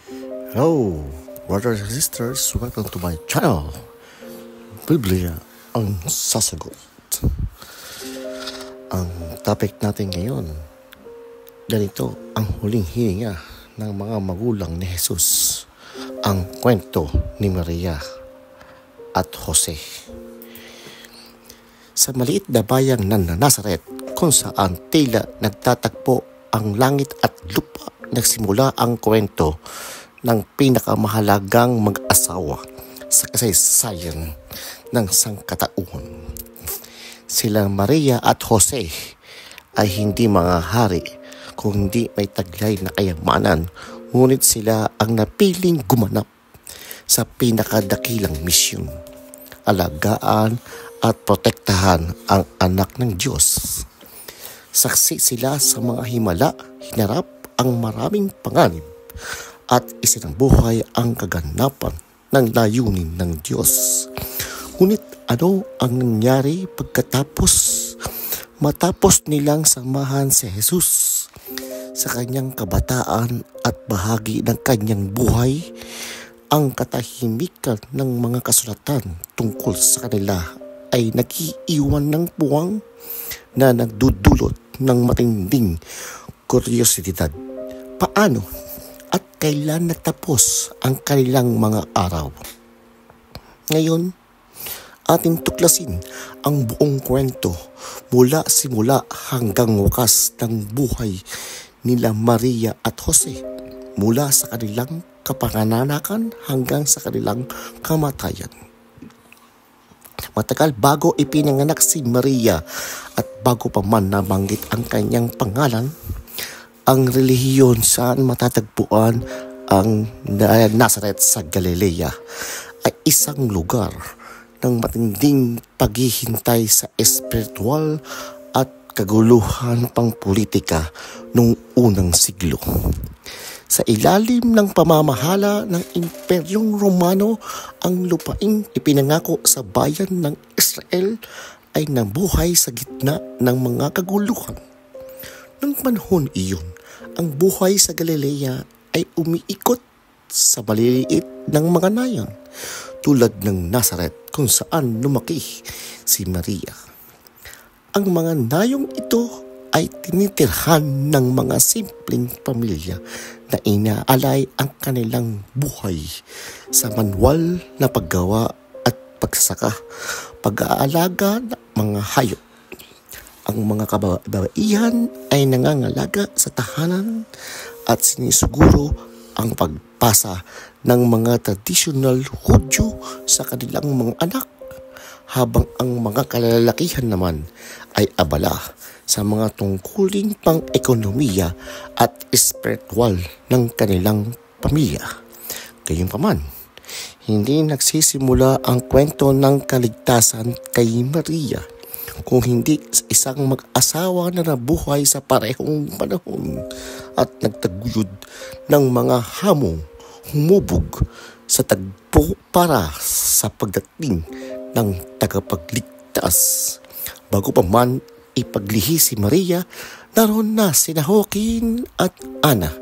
Hello, brothers and sisters, welcome to my channel. Biblia ang sasagot. Ang topic natin ngayon, ganito ang huling hininga ng mga magulang ni Jesus. Ang kwento ni Maria at Jose. Sa maliit na bayang ng Nazaret, kung saan tila nagtatagpo ang langit at lupa, nagsimula ang kwento ng pinakamahalagang mag-asawa sa kasaysayan ng sangkatauhan. Sila Maria at Jose ay hindi mga hari, kundi may taglay na kayamanan, ngunit sila ang napiling gumanap sa pinakadakilang misyon: alagaan at protektahan ang anak ng Diyos. Saksi sila sa mga himala, hinarap ang maraming panganib at isinambuhay ang kaganapan ng layunin ng Diyos. Ngunit ano ang nangyari matapos nilang samahan si Jesus sa kanyang kabataan at bahagi ng kanyang buhay? Ang katahimikan ng mga kasulatan tungkol sa kanila ay nag-iiwan ng puwang na nagdudulot ng matinding kuryosidad. Paano at kailan natapos ang kanilang mga araw? Ngayon, ating tuklasin ang buong kwento mula simula hanggang wakas ng buhay nila Maria at Jose, mula sa kanilang kapangananakan hanggang sa kanilang kamatayan. Matagal bago ipinanganak si Maria at bago pa man nabanggit ang kanyang pangalan, ang relihiyon saan matatagpuan ang Nazaret sa Galilea ay isang lugar ng matinding paghihintay sa espiritual at kaguluhan pang politika noong unang siglo. Sa ilalim ng pamamahala ng Imperyong Romano, ang lupaing ipinangako sa bayan ng Israel ay nabuhay sa gitna ng mga kaguluhan. Nang panahon iyon, ang buhay sa Galilea ay umiikot sa maliliit ng mga nayon, tulad ng Nazaret kung saan lumaki si Maria. Ang mga nayong ito ay tinitirhan ng mga simpleng pamilya na inaalay ang kanilang buhay sa manual na paggawa at pagsasaka, pag-aalaga ng mga hayop. Ang mga kababaihan ay nangangalaga sa tahanan at sinisuguro ang pagpasa ng mga tradisyonal Hudyo sa kanilang mga anak, habang ang mga kalalakihan naman ay abala sa mga tungkuling pang-ekonomiya at espiritual ng kanilang pamilya. Gayunpaman, hindi nagsisimula ang kwento ng kaligtasan kay Maria kung hindi sa isang mag-asawa na nabuhay sa parehong panahon at nagtaguyod ng mga hamong humubog sa tagpo para sa pagdating ng tagapagligtas. Bago pa man ipaglihi si Maria, naroon na sina Joaquin at Ana,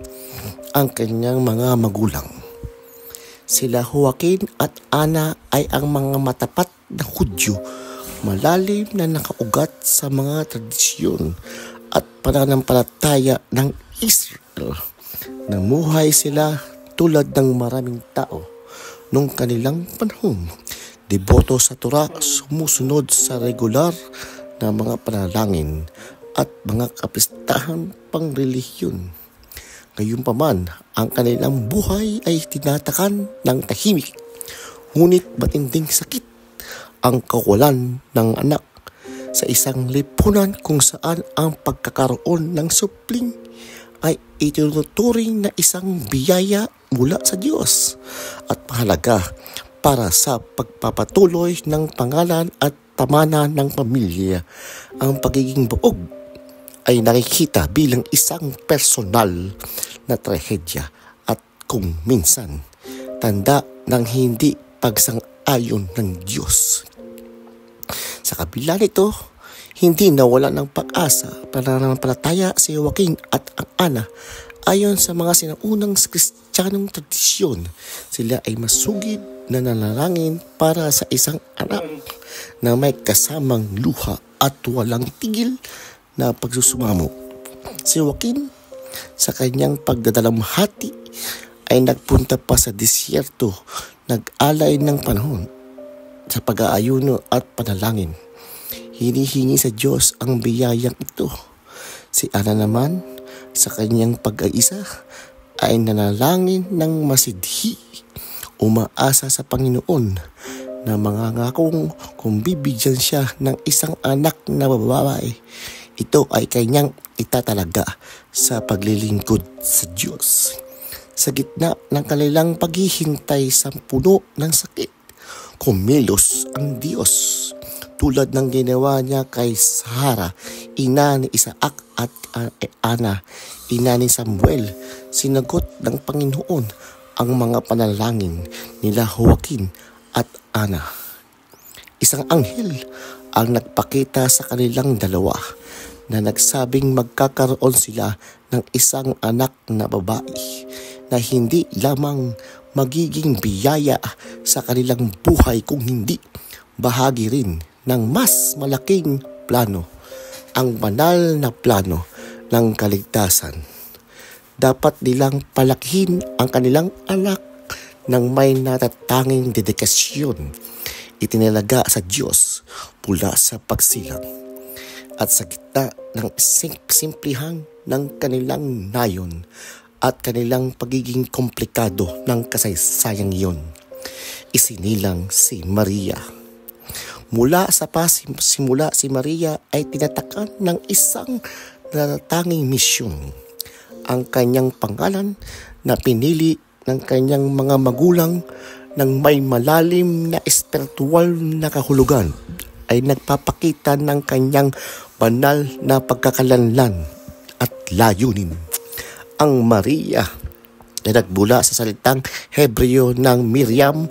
ang kanyang mga magulang. Sila Joaquin at Ana ay ang mga matapat na Hudyo, malalim na nakaugat sa mga tradisyon at pananampalataya ng Israel. Namuhay sila tulad ng maraming tao nung kanilang panahon. Deboto sa Torah, sumusunod sa regular na mga panalangin at mga kapistahan pangrelihiyon. Gayunpaman, ang kanilang buhay ay tinatakan ng tahimik, ngunit matinding sakit ang kawalan ng anak sa isang lipunan kung saan ang pagkakaroon ng supling ay itinuturing na isang biyaya mula sa Diyos at mahalaga para sa pagpapatuloy ng pangalan at pamana ng pamilya. Ang pagiging buog ay nakikita bilang isang personal na trahedya at kung minsan tanda ng hindi pagsang-ayon ng Diyos. Sa kabila nito, hindi nawala ng pag-asa, pananampalataya si Joaquin at ang Ana Ayon sa mga sinaunang Kristiyanong tradisyon, sila ay masugid na nanalangin para sa isang anak na may kasamang luha at walang tigil na pagsusumamo. Si Joaquin, sa kanyang pagdadalamhati, ay nagpunta pa sa disyerto, nag-alay ng panahon sa pag-aayuno at panalangin. Hinihingi sa Diyos ang biyayang ito. Si Ana naman, sa kanyang pag-aisa, ay nanalangin ng masidhi, umaasa sa Panginoon na mangangakong kung bibigyan siya ng isang anak na babae, ito ay kanyang itatalaga sa paglilingkod sa Diyos. Sa gitna ng kanilang paghihintay sa puno ng sakit, kumilos ang Diyos tulad ng ginawa niya kay Sara, ina ni Isaac, at Ana, ina ni Samuel. Sinagot ng Panginoon ang mga panalangin nila Joaquin at Ana. Isang anghel ang nagpakita sa kanilang dalawa na nagsabing magkakaroon sila ng isang anak na babae na hindi lamang magiging biyaya sa kanilang buhay kung hindi bahagi rin ng mas malaking plano, ang banal na plano ng kaligtasan. Dapat nilang palakihin ang kanilang anak ng may natatanging dedikasyon, itinalaga sa Diyos mula sa pagsilang. At sa gitna ng simplihan ng kanilang nayon at kanilang pagiging komplikado ng kasaysayang iyon, isinilang si Maria. Mula sa pasimula, si Maria ay tinatakan ng isang natatanging misyon. Ang kanyang pangalan na pinili ng kanyang mga magulang ng may malalim na espiritual na kahulugan ay nagpapakita ng kanyang banal na pagkakalanlan at layunin. Ang Maria na nagbula sa salitang Hebreo ng Miriam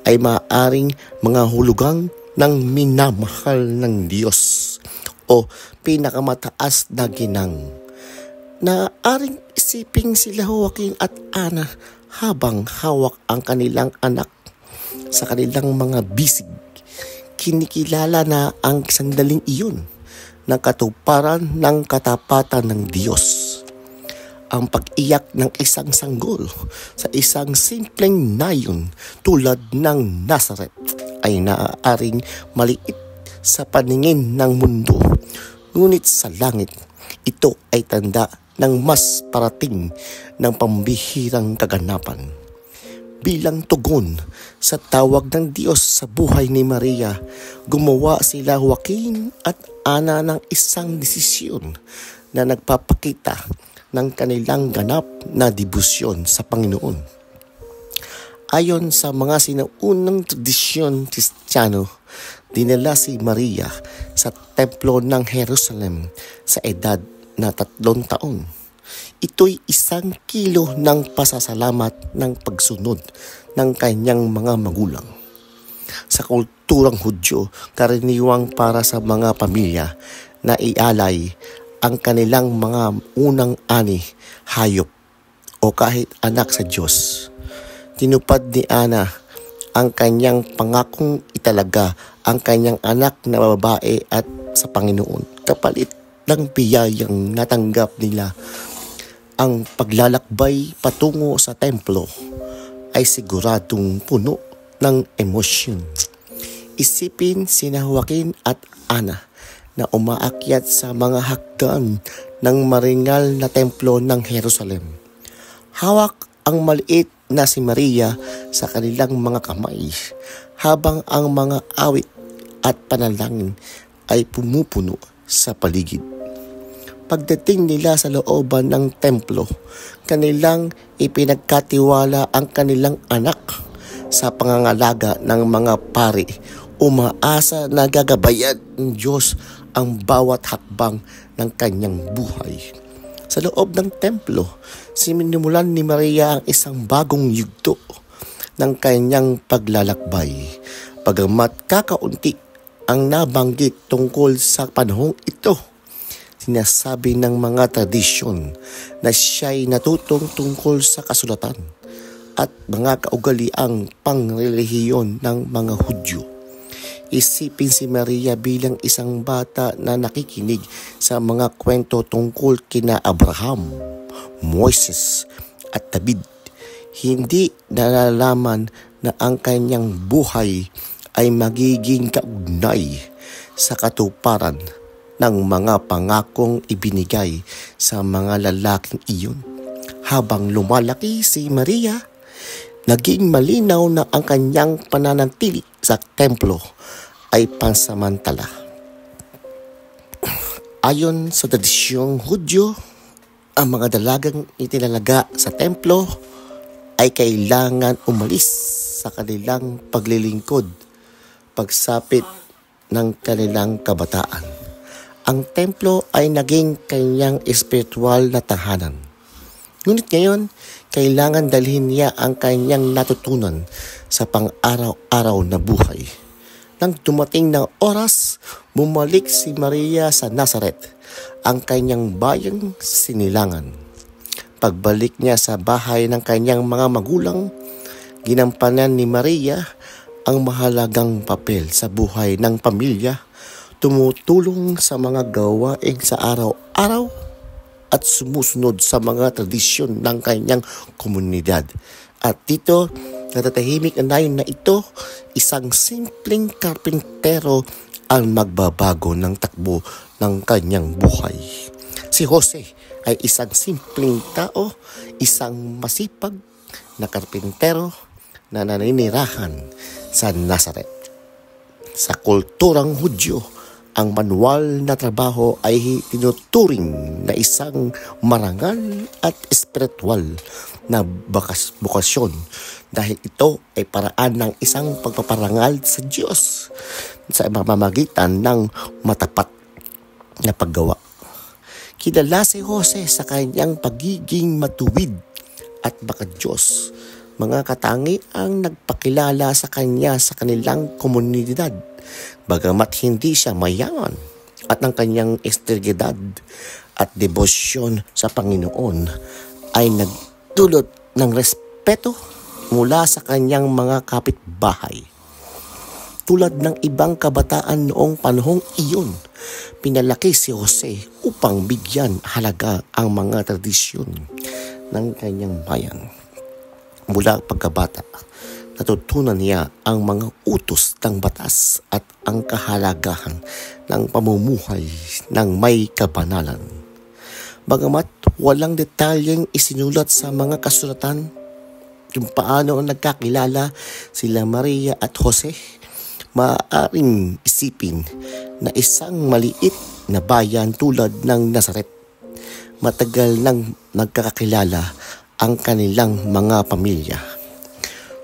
ay maaaring mga hulugang ng minamahal ng Diyos o pinakamataas na ginang. Naaaring isiping sila Joaquin at Ana habang hawak ang kanilang anak sa kanilang mga bisig. Kinikilala na ang sandaling iyon ng katuparan ng katapatan ng Diyos. Ang pag-iyak ng isang sanggol sa isang simpleng nayon tulad ng Nazareth ay naaaring maliit sa paningin ng mundo. Ngunit sa langit, ito ay tanda ng mas parating ng pambihirang kaganapan. Bilang tugon sa tawag ng Diyos sa buhay ni Maria, gumawa sila Joaquin at Ana ng isang desisyon na nagpapakita ng kanilang ganap na debosyon sa Panginoon. Ayon sa mga sinaunang tradisyon Kristiyano, dinala si Maria sa templo ng Jerusalem sa edad na 3 taon. Ito'y 1 kilo ng pasasalamat ng pagsunod ng kanyang mga magulang. Sa kulturang Hudyo, karaniwang para sa mga pamilya na ialay ang kanilang mga unang ani, hayop o kahit anak sa Diyos. Tinupad ni Ana ang kanyang pangakong italaga ang kanyang anak na babae at sa Panginoon kapalit ng biyayang natanggap nila. Ang paglalakbay patungo sa templo ay siguradong puno ng emosyon. Isipin sina Joaquin at Ana na umaakyat sa mga hagdan ng maringal na templo ng Jerusalem. Hawak ang maliit na si Maria sa kanilang mga kamay habang ang mga awit at panalangin ay pumupuno sa paligid. Pagdating nila sa looban ng templo, kanilang ipinagkatiwala ang kanilang anak sa pangangalaga ng mga pari. Umaasa na gagabayan ng Diyos ang bawat hakbang ng kanyang buhay. Sa loob ng templo, sinimulan ni Maria ang isang bagong yugto ng kanyang paglalakbay. Bagamat kakaunti ang nabanggit tungkol sa panahong ito, sinasabi ng mga tradisyon na siya'y natutong tungkol sa kasulatan at mga kaugaliang pangrelihiyon ng mga Hudyo. Isipin si Maria bilang isang bata na nakikinig sa mga kwento tungkol kina Abraham, Moises at David. Hindi nalalaman na ang kanyang buhay ay magiging kaugnay sa katuparan ng mga pangakong ibinigay sa mga lalaking iyon. Habang lumalaki si Maria, naging malinaw na ang kanyang pananatili sa templo ay pansamantala. Ayon sa tradisyong Hudyo, ang mga dalagang itinalaga sa templo ay kailangan umalis sa kanilang paglilingkod pagsapit ng kanilang kabataan. Ang templo ay naging kanyang espiritual na tahanan. Ngunit ngayon, kailangan dalhin niya ang kanyang natutunan sa pang-araw-araw na buhay. Nang dumating na oras, bumalik si Maria sa Nazaret, ang kanyang bayang sinilangan. Pagbalik niya sa bahay ng kanyang mga magulang, ginampanan ni Maria ang mahalagang papel sa buhay ng pamilya, tumutulong sa mga gawain sa araw-araw at sumusunod sa mga tradisyon ng kanyang komunidad. At dito, natatahimik na nayon na ito, isang simpleng karpintero ang magbabago ng takbo ng kanyang buhay. Si Jose ay isang simpleng tao, isang masipag na karpintero na naninirahan sa Nazaret. Sa kulturang Hudyo, ang manual na trabaho ay tinuturing na isang marangal at espiritual na bukasyon dahil ito ay paraan ng isang pagpaparangal sa Diyos sa pamamagitan ng matapat na paggawa. Kilala si Jose sa kanyang pagiging matuwid at makadiyos. Mga katangiang nagpakilala sa kanya sa kanilang komunidad. Bagamat hindi siya mayaman at ang kanyang integridad at debosyon sa Panginoon ay nagdulot ng respeto mula sa kanyang mga kapitbahay. Tulad ng ibang kabataan noong panahong iyon, pinalaki si Jose upang bigyan halaga ang mga tradisyon ng kanyang bayan. Mula pagkabata, natutunan niya ang mga utos ng batas at ang kahalagahan ng pamumuhay ng may kabanalan. Bagamat walang detalyeng isinulat sa mga kasulatan kung paano nagkakilala sila Maria at Jose, maaaring isipin na isang maliit na bayan tulad ng Nazaret. Matagal nang nagkakakilala ang kanilang mga pamilya.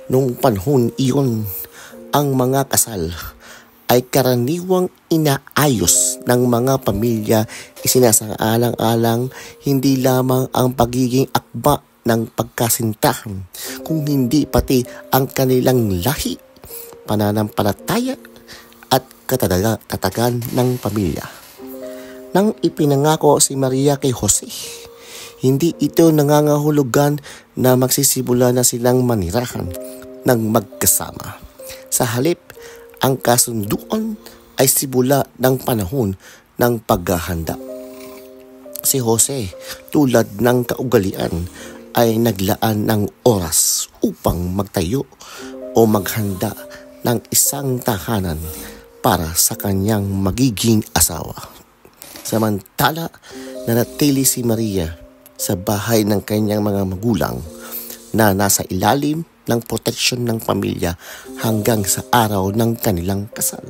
Noong panahon iyon, ang mga kasal ay karaniwang inaayos ng mga pamilya, isinasaalang-alang hindi lamang ang pagiging akma ng pagkasintahan, kung hindi pati ang kanilang lahi, pananampalataya at katatagan ng pamilya. Nang ipinangako si Maria kay Jose, hindi ito nangangahulugan na magsisimula na silang manirahan ng magkasama. Sa halip, ang kasunduan ay simula ng panahon ng paghahanda. Si Jose, tulad ng kaugalian, ay naglaan ng oras upang magtayo o maghanda ng isang tahanan para sa kanyang magiging asawa. Samantala, nanatili si Maria sa bahay ng kanyang mga magulang na nasa ilalim ng proteksyon ng pamilya hanggang sa araw ng kanilang kasal.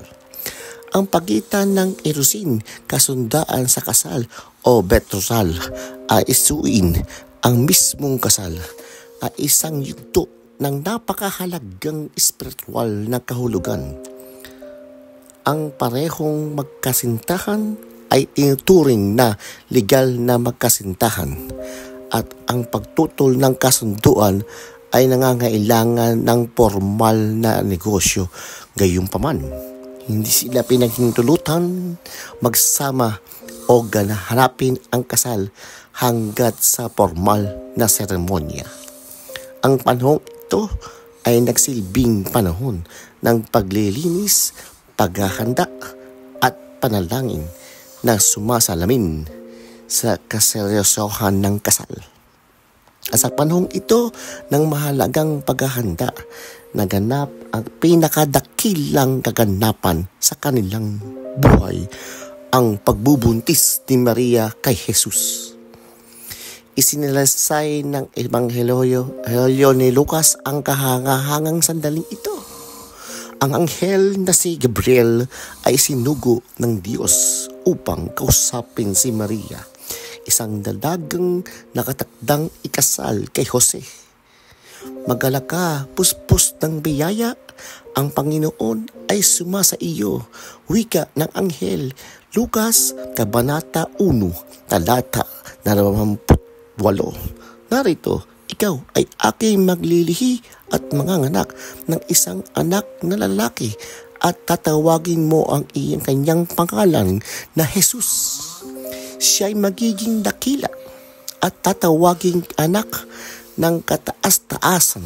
Ang pagitan ng erusin, kasundaan sa kasal o betrothal ay isuin ang mismong kasal ay isang yugto ng napakahalagang espiritual na kahulugan. Ang parehong magkasintahan ay tinuturing na legal na magkasintahan at ang pagtutol ng kasunduan ay nangangailangan ng formal na negosyo. Gayunpaman, hindi sila pinaghintulutan magsama o ganahanapin ang kasal hanggat sa formal na seremonya. Ang panahong ito ay nagsilbing panahon ng paglilinis, paghahanda at panalangin na sumasalamin sa kaseryosohan ng kasal. Sa panahong ito ng mahalagang paghahanda, naganap ang pinakadakilang kaganapan sa kanilang buhay, ang pagbubuntis ni Maria kay Jesus. Isinilasay ng Ebanghelyo ni Lucas ang kahangahangang sandaling ito. Ang anghel na si Gabriel ay sinugo ng Diyos upang kausapin si Maria, isang dalagang nakatakdang ikasal kay Jose. Magalak ka, puspos ng biyaya, ang Panginoon ay sumasa iyo. Wika ng anghel, Lucas, Kabanata 1, talata 28. Narito, ikaw ay aking maglilihi at manganganak ng isang anak na lalaki at tatawagin mo ang iyong kanyang pangalan na Jesus. Siya'y magiging dakila at tatawaging anak ng kataas-taasan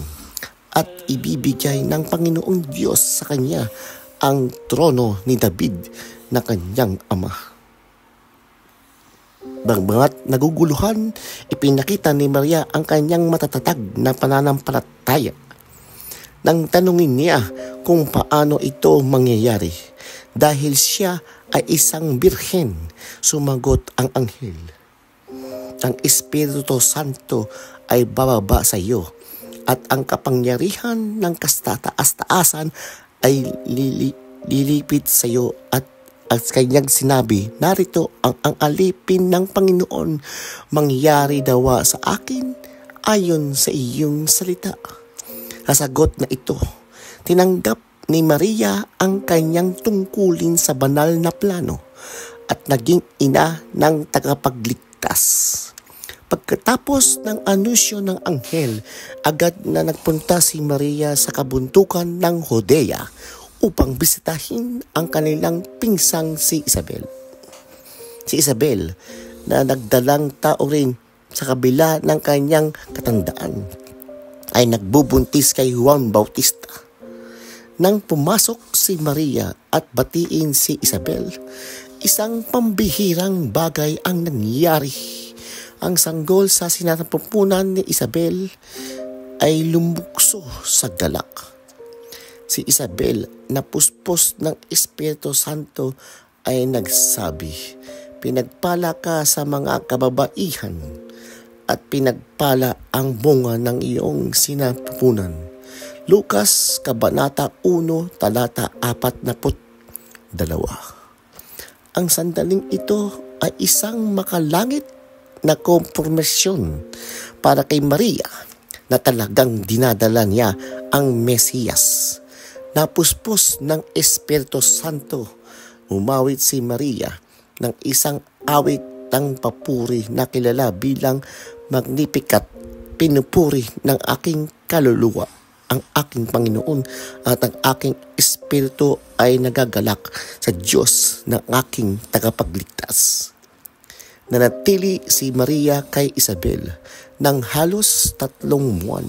at ibibigay ng Panginoong Diyos sa kanya ang trono ni David na kanyang ama. Bagamat naguguluhan, ipinakita ni Maria ang kanyang matatatag na pananampalataya. Nang tanungin niya kung paano ito mangyayari, dahil siya ay isang birhen, sumagot ang anghel, ang Espiritu Santo ay bababa sa iyo at ang kapangyarihan ng kataas-taasan ay lilipit sa iyo at kanyang sinabi, narito ang alipin ng Panginoon, mangyari daw sa akin ayon sa iyong salita. Kasagot na ito, tinanggap ni Maria ang kanyang tungkulin sa banal na plano at naging ina ng tagapagligtas. Pagkatapos ng anusyo ng anghel, agad na nagpunta si Maria sa kabuntukan ng Judea upang bisitahin ang kanilang pinsang si Isabel. Si Isabel na nagdalang tao rin sa kabila ng kanyang katandaan ay nagbubuntis kay Juan Bautista. Nang pumasok si Maria at batiin si Isabel, isang pambihirang bagay ang nangyari. Ang sanggol sa sinapupunan ni Isabel ay lumukso sa galak. Si Isabel na puspos ng Espiritu Santo ay nagsabi, pinagpala ka sa mga kababaihan at pinagpala ang bunga ng iyong sinapupunan. Lucas, Kabanata 1, talata 42. Ang sandaling ito ay isang makalangit na kompormasyon para kay Maria na talagang dinadala niya ang Mesiyas. Napuspos ng Espiritu Santo, umawit si Maria ng isang awit ng papuri na kilala bilang Magnificat. Pinupuri ng aking kaluluwa ang aking Panginoon at ang aking espiritu ay nagagalak sa Diyos ng aking tagapagligtas. Nanatili si Maria kay Isabel ng halos 3 buwan,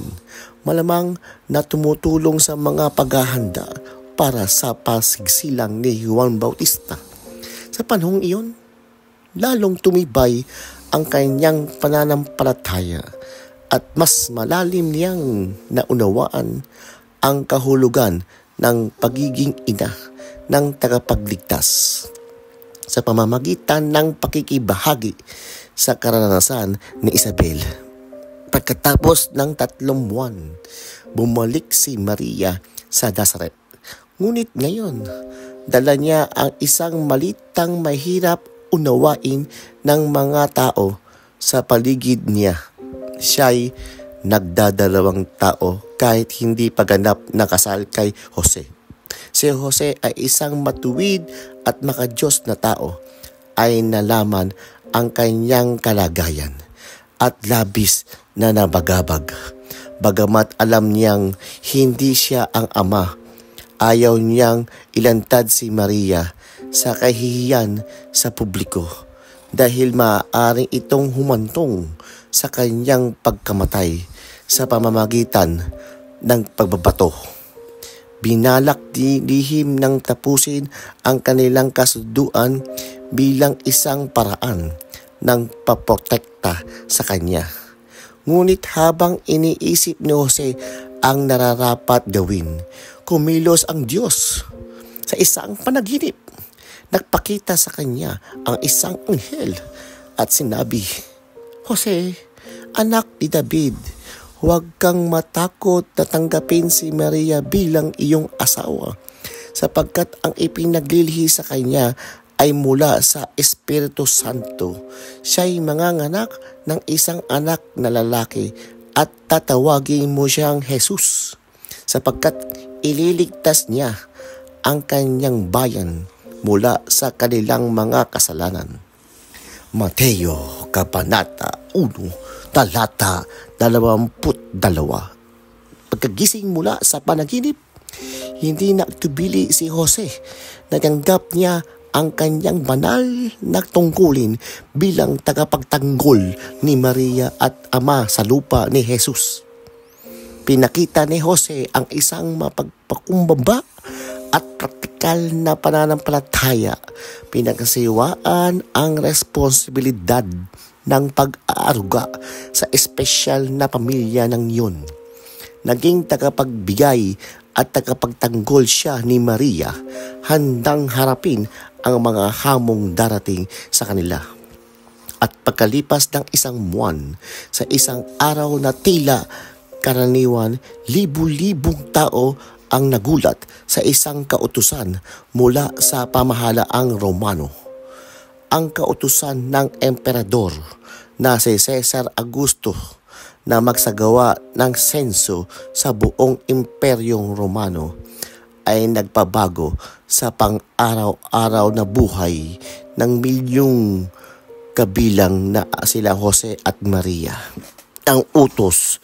malamang na tumutulong sa mga paghahanda para sa pasigsilang ni Juan Bautista. Sa panahong iyon, lalong tumibay ang kanyang pananampalataya at mas malalim niyang naunawaan ang kahulugan ng pagiging ina ng tagapagligtas sa pamamagitan ng pakikibahagi sa karanasan ni Isabel. Pagkatapos ng 3 buwan, bumalik si Maria sa Nazaret. Ngunit ngayon, dala niya ang isang malitang mahirap unawain ng mga tao sa paligid niya. Siya'y nagdadalawang tao kahit hindi pa ganap na kasal kay Jose. Si Jose ay isang matuwid at makadiyos na tao, ay nalaman ang kanyang kalagayan at labis na nabagabag. Bagamat alam niyang hindi siya ang ama, ayaw niyang ilantad si Maria sa kahihiyan sa publiko. dahil maaaring itong humantong sa kanyang pagkamatay sa pamamagitan ng pagbabato. Binalak lihim ng tapusin ang kanilang kasunduan bilang isang paraan ng paprotekta sa kanya. Ngunit habang iniisip ni Jose ang nararapat gawin, kumilos ang Diyos sa isang panaginip. Nagpakita sa kanya ang isang anghel at sinabi, "Jose, anak ni David, huwag kang matakot na tanggapin si Maria bilang iyong asawa, sapagkat ang ipinaglilihi sa kanya ay mula sa Espiritu Santo. Siya'y manganganak ng isang anak na lalaki at tatawagin mo siyang Jesus, sapagkat ililigtas niya ang kanyang bayan mula sa kanilang mga kasalanan." Mateo, Kabanata 1, Talata 22. Pagkagising mula sa panaginip, hindi nagtubili si Jose. Natanggap niya ang kanyang banal na tungkulin bilang tagapagtanggol ni Maria at ama sa lupa ni Jesus. Pinakita ni Jose ang isang mapagpakumbaba at praktikal na pananampalataya. Pinagkasiwaan ang responsibilidad ng pag-aaruga sa espesyal na pamilya ng iyon. Naging tagapagbigay at tagapagtanggol siya ni Maria, handang harapin ang mga hamong darating sa kanila. At pagkalipas ng isang buwan, sa isang araw na tila karaniwan, libu-libong tao ang nagulat sa isang kautusan mula sa pamahalaang Romano. Ang kautusan ng emperador na si Cesar Augusto na magsagawa ng senso sa buong imperyong Romano ay nagpabago sa pang-araw-araw na buhay ng milyong kabilang na sila Jose at Maria. Ang utos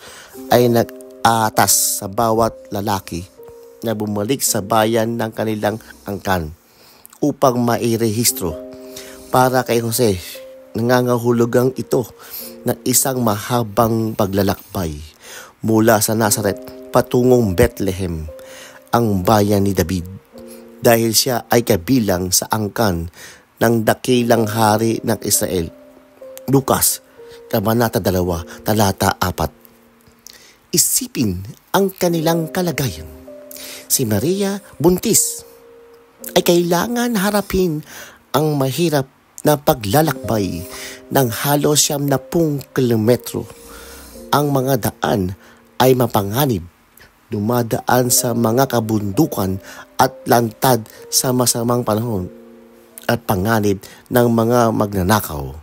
ay nag-atas sa bawat lalaki na bumalik sa bayan ng kanilang angkan upang mairehistro. Para kay Jose, nangangahulugang ito ng isang mahabang paglalakbay mula sa Nazaret patungong Bethlehem, ang bayan ni David, dahil siya ay kabilang sa angkan ng dakilang hari ng Israel. Lucas, Kabanata 2, Talata 4. Isipin ang kanilang kalagayan. Si Maria, buntis, ay kailangan harapin ang mahirap na paglalakbay ng halos 70 kilometro. Ang mga daan ay mapanganib, dumadaan sa mga kabundukan at lantad sa masamang panahon at panganib ng mga magnanakaw.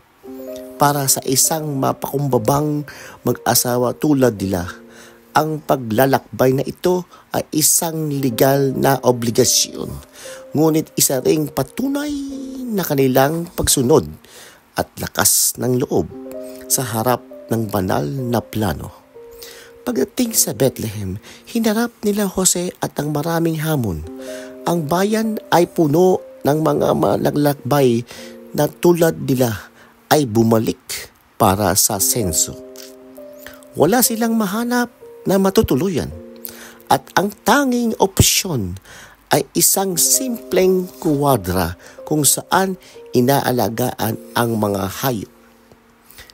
Para sa isang mapakumbabang mag-asawa tulad nila, ang paglalakbay na ito ay isang legal na obligasyon, ngunit isa ring patunay na kanilang pagsunod at lakas ng loob sa harap ng banal na plano. Pagdating sa Bethlehem, hinarap nila Jose at ang maraming hamon. Ang bayan ay puno ng mga malaglalakbay na tulad nila ay bumalik para sa senso. Wala silang mahanap na matutuluyan at ang tanging opsyon ay isang simpleng kuwadra kung saan inaalagaan ang mga hayop.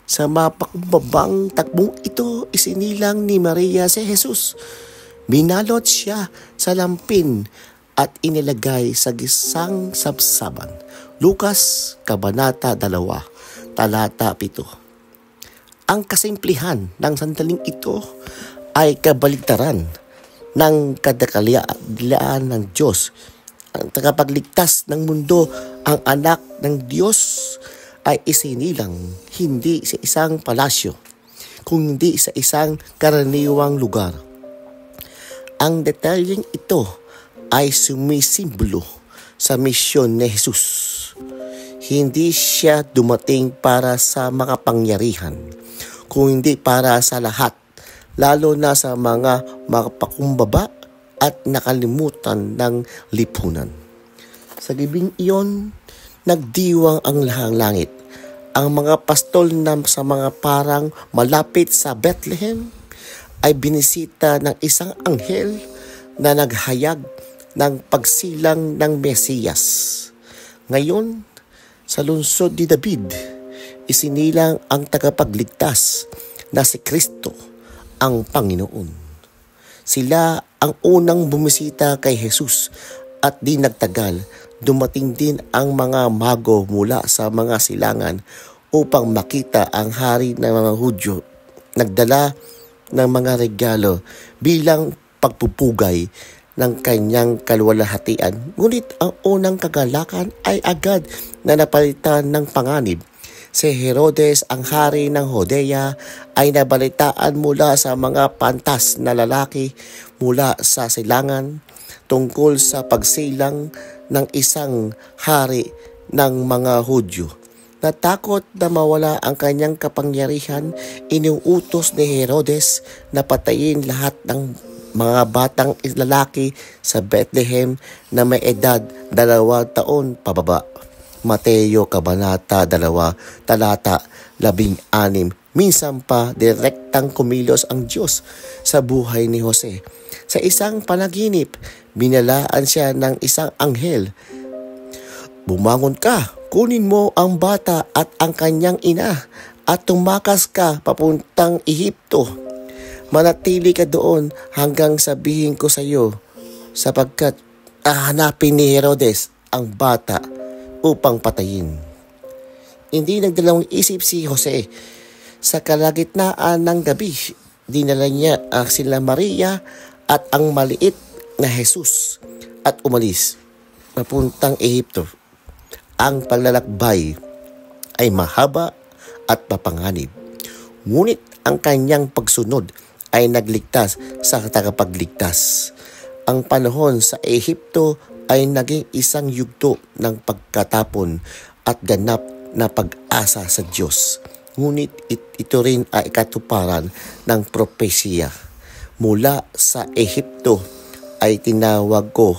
Sa mapakumbabang takbong ito, isinilang ni Maria si Jesus. Binalot siya sa lampin at inilagay sa gisang sabsaban. Lucas, Kabanata 2, Talata 7. Ang kasimplihan ng sandaling ito ay kabaligtaran ng kadakalian ng Diyos. Ang tagapagligtas ng mundo, ang anak ng Diyos, ay isinilang hindi sa isang palasyo, kundi sa isang karaniwang lugar. Ang detalyeng ito ay sumisimbolo sa misyon ni Jesus. Hindi siya dumating para sa makapangyarihan, kundi para sa lahat, lalo na sa mga makapakumbaba at nakalimutan ng lipunan. Sa gabing iyon, nagdiwang ang lahang langit ang mga pastol na sa mga parang malapit sa Bethlehem ay binisita ng isang anghel na naghayag ng pagsilang ng Mesiyas. Ngayon, sa lungsod ni David, isinilang ang tagapagligtas na si Kristo ang Panginoon. Sila ang unang bumisita kay Jesus at di nagtagal, dumating din ang mga mago mula sa mga silangan upang makita ang hari ng mga Hudyo. Nagdala ng mga regalo bilang pagpupugay ng kanyang kaluwalhatian. Ngunit ang unang kagalakan ay agad na napalitan ng panganib. Si Herodes, ang hari ng Judea, ay nabalitaan mula sa mga pantas na lalaki mula sa silangan tungkol sa pagsilang ng isang hari ng mga Hudyo. Natakot na mawala ang kanyang kapangyarihan, inuutos ni Herodes na patayin lahat ng mga batang lalaki sa Bethlehem na may edad 2 taon pababa. Mateo Kabanata 2, talata 16. Minsan pa direktang kumilos ang Diyos sa buhay ni Jose. Sa isang panaginip, binalaan siya ng isang anghel. Bumangon ka, kunin mo ang bata at ang kanyang ina at tumakas ka papuntang Ehipto. Manatili ka doon hanggang sabihin ko sa iyo, sapagkat hahanapin ni Herodes ang bata upang patayin. Hindi nagdalawang isip si Jose. Sa kalagitnaan ng gabi, dinala niya sila Maria at ang maliit na Jesus at umalis papuntang Ehipto. Ang paglalakbay ay mahaba at mapanganib. Ngunit ang kanyang pagsunod ay nagligtas sa tagapagligtas. Ang panahon sa Ehipto ay naging isang yugto ng pagkatapon at ganap na pag-asa sa Diyos. Ngunit ito rin ay katuparan ng propesya. Mula sa Ehipto ay tinawag ko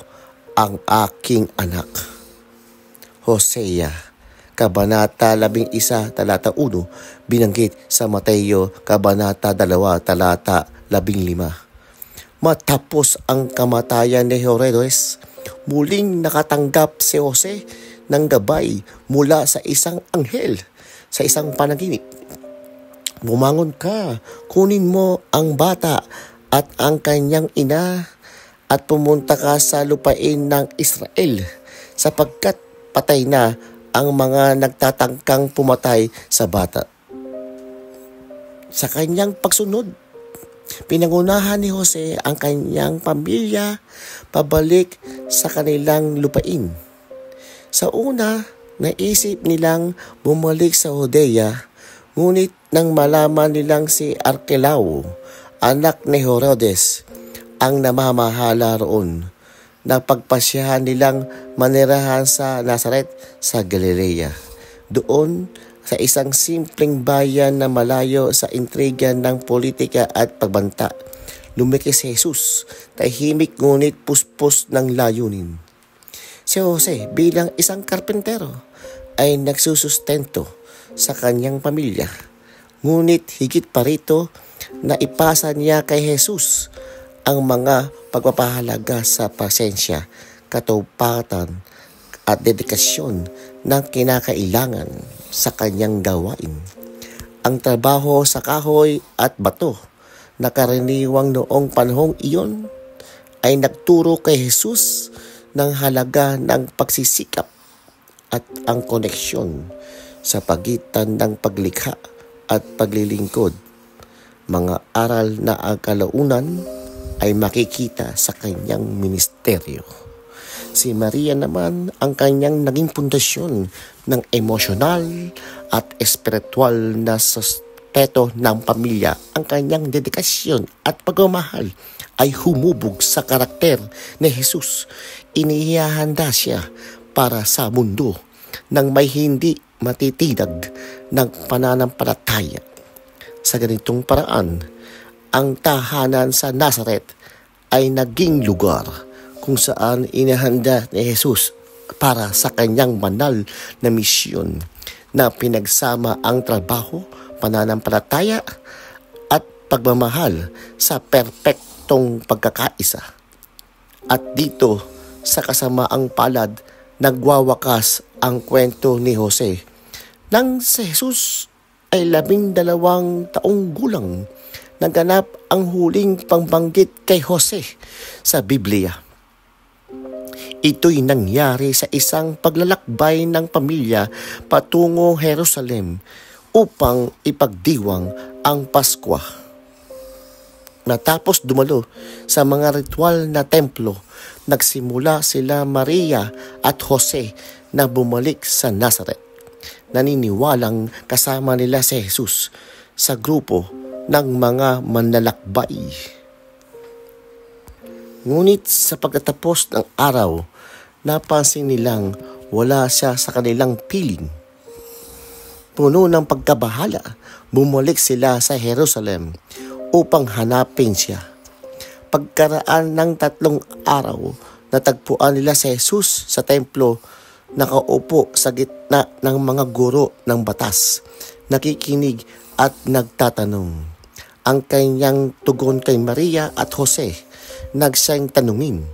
ang aking anak. Hosea, Kabanata 11, talata 1, binanggit sa Mateo, Kabanata 2, talata 15. Matapos ang kamatayan ni Herodes, muling nakatanggap si Jose ng gabay mula sa isang anghel sa isang panaginip. Bumangon ka, kunin mo ang bata at ang kanyang ina at pumunta ka sa lupain ng Israel sapagkat patay na ang mga nagtatangkang pumatay sa bata. Sa kanyang pagsunod, pinangunahan ni Jose ang kanyang pamilya pabalik sa kanilang lupain. Sa una, naisip nilang bumalik sa Judea, ngunit nang malaman nilang si Arkelao, anak ni Herodes, ang namamahala roon, napagpasyahan nilang manirahan sa Nazaret sa Galilea. Doon, sa isang simpleng bayan na malayo sa intriga ng politika at pagbanta, lumaki si Jesus, tahimik ngunit puspos ng layunin. Si Jose bilang isang karpentero ay nagsusustento sa kanyang pamilya. Ngunit higit pa rito, naipasa niya kay Jesus ang mga pagpapahalaga sa pasensya, katupatan at dedikasyon na kinakailangan sa kanyang gawain. Ang trabaho sa kahoy at bato na karaniwang noong panahong iyon ay nagturo kay Jesus ng halaga ng pagsisikap at ang koneksyon sa pagitan ng paglikha at paglilingkod. Mga aral na ang kalaunan ay makikita sa kanyang ministeryo. Si Maria naman ang kanyang naging pundasyon ng emosyonal at espiritual na sustento ng pamilya. Ang kanyang dedikasyon at pagmamahal ay humubog sa karakter ni Jesus. Inihahanda siya para sa mundo ng may hindi matitinag ng pananampalataya. Sa ganitong paraan, ang tahanan sa Nazaret ay naging lugar kung saan inihanda ni Jesus para sa kanyang banal na misyon. na pinagsama ang trabaho, pananampalataya at pagmamahal sa perpektong pagkakaisa. At dito sa kasamaang palad, nagwawakas ang kwento ni Jose. Nang si Jesus ay 12 taong gulang, naganap ang huling pangbanggit kay Jose sa Biblia. Ito'y nangyari sa isang paglalakbay ng pamilya patungo Jerusalem upang ipagdiwang ang Paskwa. Natapos dumalo sa mga ritual na templo, nagsimula sila Maria at Jose na bumalik sa Nazaret. Naniniwalang kasama nila si Jesus sa grupo ng mga manlalakbay. Ngunit sa pagtatapos ng araw, napansin nilang wala siya sa kanilang piling. Puno ng pagkabahala, bumalik sila sa Jerusalem upang hanapin siya. Pagkaraan ng 3 araw, natagpuan nila si Jesus sa templo, nakaupo sa gitna ng mga guro ng batas, nakikinig at nagtatanong. Ang kanyang tugon kay Maria at Jose, nagsiyang tanungin,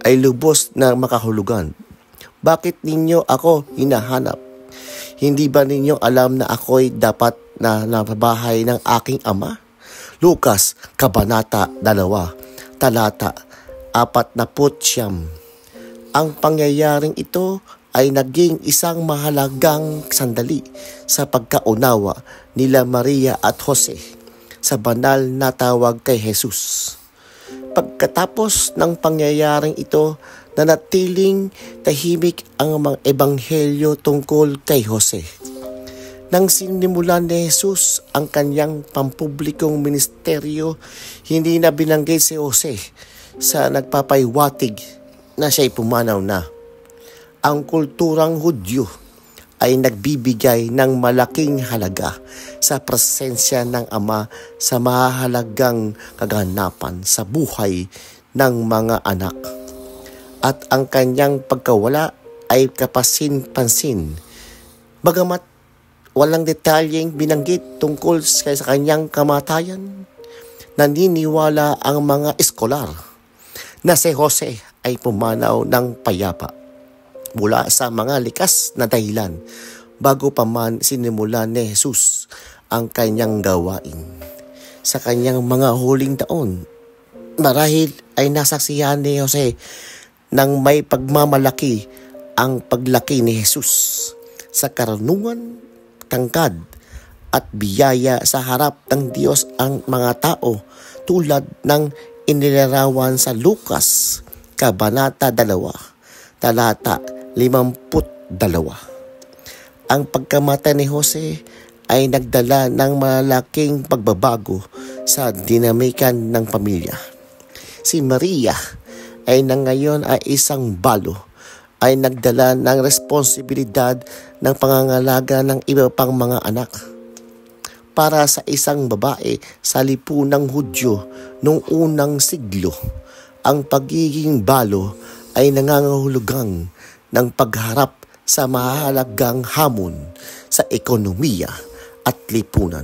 ay lubos na makahulugan. Bakit ninyo ako hinahanap? Hindi ba ninyo alam na ako'y dapat na nababahay ng aking ama? Lucas, Kabanata 2, Talata 49. Ang pangyayaring ito ay naging isang mahalagang sandali sa pagkaunawa nila Maria at Jose sa banal na tawag kay Jesus. Pagkatapos ng pangyayaring ito, nanatiling tahimik ang mga ebanghelyo tungkol kay Jose. Nang sinimulan ni Jesus ang kanyang pampublikong ministeryo, hindi na binanggit si Jose sa nagpapaywatig na siya'y pumanaw na. Ang kulturang Hudyo ay nagbibigay ng malaking halaga sa presensya ng Ama sa mahalagang kaganapan sa buhay ng mga anak. At ang kanyang pagkawala ay kapasin-pansin. Bagamat walang detalyeng binanggit tungkol sa kanyang kamatayan, naniniwala ang mga eskolar na si Jose ay pumanaw ng payapa mula sa mga likas na dahilan bago pa man sinimulan ni Jesus ang kanyang gawain. Sa kanyang mga huling taon, marahil ay nasaksihan ni Jose nang may pagmamalaki ang paglaki ni Jesus sa karunungan, tangkad at biyaya sa harap ng Diyos ang mga tao tulad ng inilarawan sa Lucas, Kabanata 2, Talata 52. Ang pagkamatay ni Jose ay nagdala ng malaking pagbabago sa dinamikan ng pamilya. Si Maria ay ngayon ay isang balo, ay nagdala ng responsibilidad ng pangangalaga ng iba pang mga anak. Para sa isang babae sa lipunang Hudyo noong unang siglo, ang pagiging balo ay nangangahulugang ng pagharap sa mahalagang hamon sa ekonomiya at lipunan.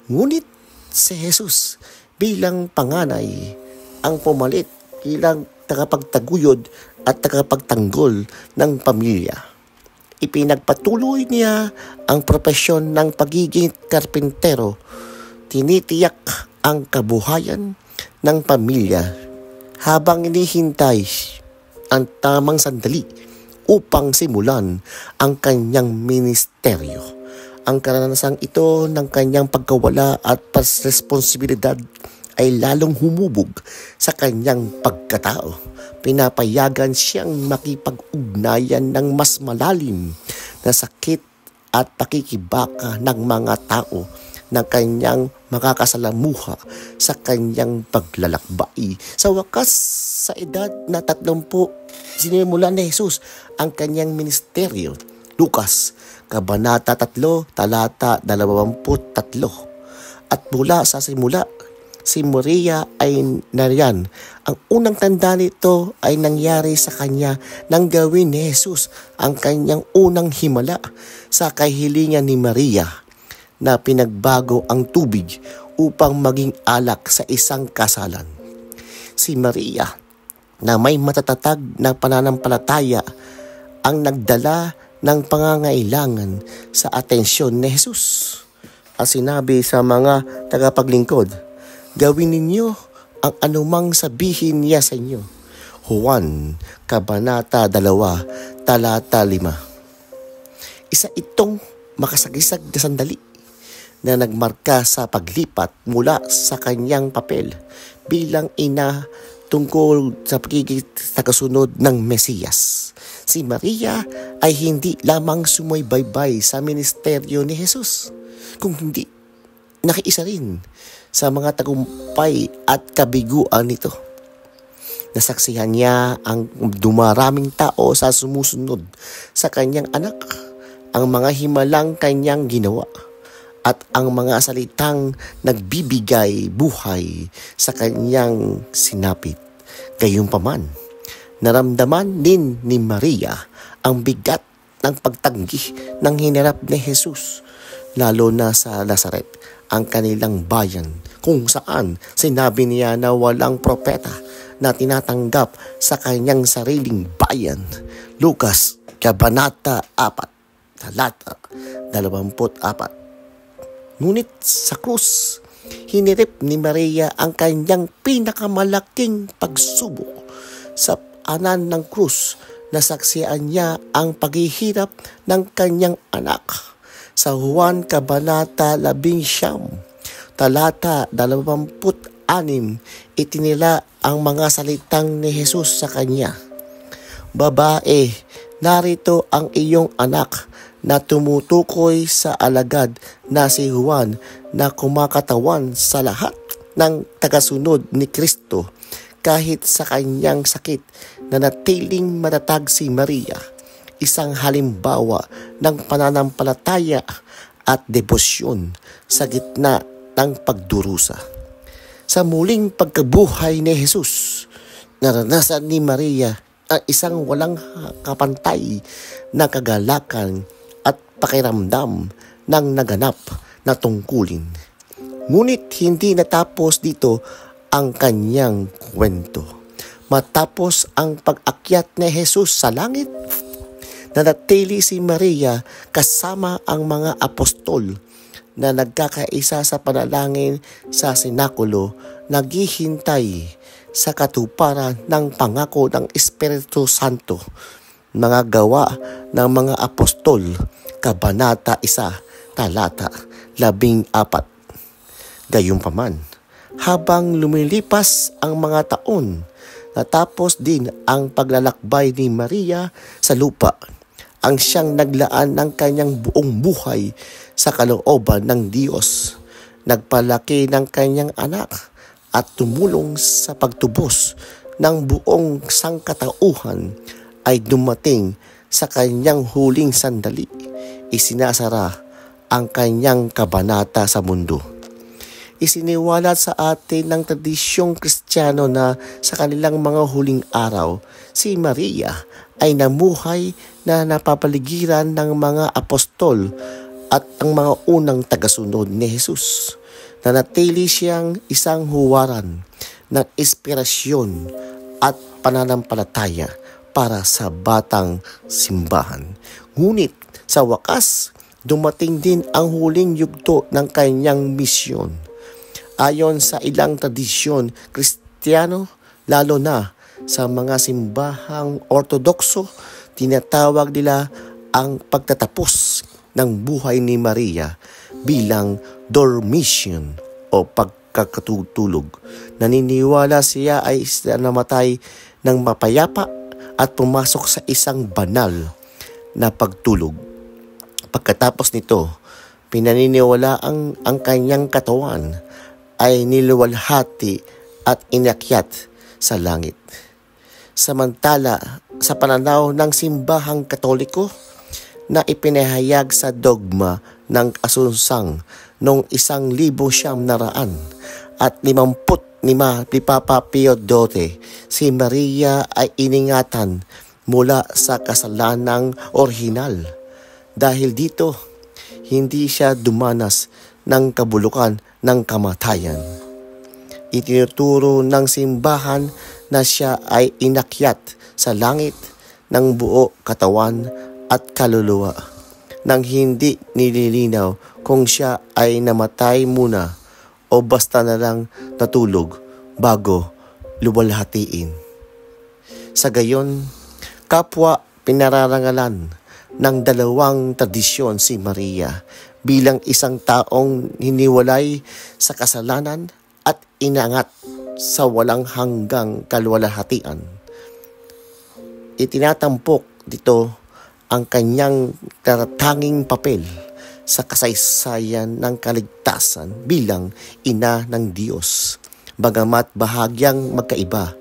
Ngunit si Jesus bilang panganay ang pumalit bilang tagapagtaguyod at tagapagtanggol ng pamilya. Ipinagpatuloy niya ang propesyon ng pagiging karpintero, tinitiyak ang kabuhayan ng pamilya habang inihintay ang tamang sandali upang simulan ang kanyang ministeryo. Ang karanasang ito ng kanyang pagkawala at responsibilidad ay lalong humubog sa kanyang pagkatao. Pinapayagan siyang makipag-ugnayan ng mas malalim na sakit at pakikibaka ng mga tao na kanyang makakasalamuha sa kanyang paglalakbay. Sa wakas, sa edad na 30, sinimulan ni Jesus ang kanyang ministeryo. Lucas, Kabanata 3, Talata 23. At mula sa simula, si Maria ay nariyan. Ang unang tanda nito ay nangyari sa kanya nang gawin ni Jesus ang kanyang unang himala sa kahilingan ni Maria na pinagbago ang tubig upang maging alak sa isang kasalan. Si Maria na may matatatag na pananampalataya ang nagdala ng pangangailangan sa atensyon ni Jesus. At sinabi sa mga tagapaglingkod, gawin ninyo ang anumang sabihin niya sa inyo. Juan, Kabanata 2, Talata 5. Isa itong makasagisag na sandali na nagmarka sa paglipat mula sa kanyang papel bilang ina tungkol sa pagiging tagasunod ng Mesiyas. Si Maria ay hindi lamang sumubaybaybay sa ministeryo ni Jesus, kung hindi nakiisa rin sa mga tagumpay at kabiguan nito. Nasaksihan niya ang dumaraming tao sa sumusunod sa kanyang anak, ang mga himalang kanyang ginawa, at ang mga salitang nagbibigay buhay sa kanyang sinapit. Gayunpaman, naramdaman din ni Maria ang bigat ng pagtanggi ng hinarap ni Jesus, lalo na sa Nazaret, ang kanilang bayan, kung saan sinabi niya na walang propeta na tinatanggap sa kanyang sariling bayan. Lucas, Kabanata 4, Talata 24. Ngunit sa krus, hinirip ni Maria ang kanyang pinakamalaking pagsubok. Sa anan ng krus, nasaksihan niya ang paghihirap ng kanyang anak. Sa Juan Kabanata 11, Talata 26, itinila ang mga salitang ni Jesus sa kanya. Babae, narito ang iyong anak, na tumutukoy sa alagad na si Juan na kumakatawan sa lahat ng tagasunod ni Kristo. Kahit sa kanyang sakit, nanatiling matatag si Maria, isang halimbawa ng pananampalataya at debosyon sa gitna ng pagdurusa. Sa muling pagkabuhay ni Jesus, naranasan ni Maria ang isang walang kapantay na kagalakan at pakiramdam ng naganap na tungkulin. Ngunit hindi natapos dito ang kanyang kwento. Matapos ang pag-akyat ni Jesus sa langit, nanatili si Maria kasama ang mga apostol na nagkakaisa sa panalangin sa sinakulo, naghihintay sa katuparan ng pangako ng Espiritu Santo. Mga gawa ng mga apostol, Kabanata 1, Talata 14. Gayunpaman, habang lumilipas ang mga taon, natapos din ang paglalakbay ni Maria sa lupa. Ang siyang naglaan ng kanyang buong buhay sa kalooban ng Diyos, nagpalaki ng kanyang anak at tumulong sa pagtubos ng buong sangkatauhan, ay dumating sa kanyang huling sandali. Isinasara ang kanyang kabanata sa mundo. Isiniwalat sa atin ng tradisyong Kristiyano na sa kanilang mga huling araw, si Maria ay namuhay na napapaligiran ng mga apostol at ang mga unang tagasunod ni Jesus. Nanatili siyang isang huwaran ng inspirasyon at pananampalataya para sa batang simbahan. Ngunit sa wakas, dumating din ang huling yugto ng kanyang misyon. Ayon sa ilang tradisyon Kristiyano, lalo na sa mga simbahang Ortodokso, tinatawag nila ang pagtatapos ng buhay ni Maria bilang dormition o pagkakatutulog. Naniniwala siya ay namatay ng mapayapa at pumasok sa isang banal na pagtulog. Pagkatapos nito, pinaniniwala ang kanyang katawan ay niluwalhati at inakyat sa langit. Samantala, sa pananaw ng simbahang Katoliko na ipinahayag sa dogma ng Asunsang noong 1900, at 55 ni Papa Pio XII, si Maria ay iningatan mula sa kasalanang orihinal. Dahil dito, hindi siya dumanas ng kabulukan ng kamatayan. Itinuturo ng simbahan na siya ay inakyat sa langit ng buo katawan at kaluluwa nang hindi nililinaw kung siya ay namatay muna o basta na lang natulog bago luwalhatiin. Sa gayon, kapwa pinararangalan ng dalawang tradisyon si Maria bilang isang taong hiniwalay sa kasalanan at inangat sa walang hanggang kaluwalhatian. Itinatampok dito ang kanyang taratanging papel sa kasaysayan ng kaligtasan bilang ina ng Diyos. Bagamat bahagyang magkaiba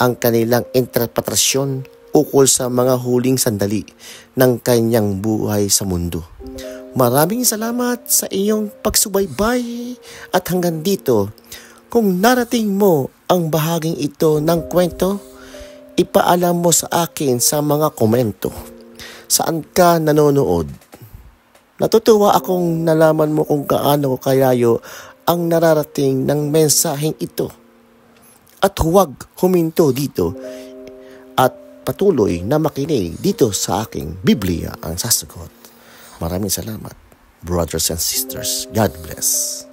ang kanilang interpretasyon ukol sa mga huling sandali ng kanyang buhay sa mundo. Maraming salamat sa iyong pagsubaybay at hanggang dito, kung narating mo ang bahaging ito ng kwento, ipaalam mo sa akin sa mga komento. Saan ka nanonood? Natutuwa akong nalaman mo kung gaano kayayo ang nararating ng mensaheng ito. At huwag huminto dito at patuloy na makinig dito sa aking Biblia ang Sasagot. Maraming salamat, brothers and sisters. God bless.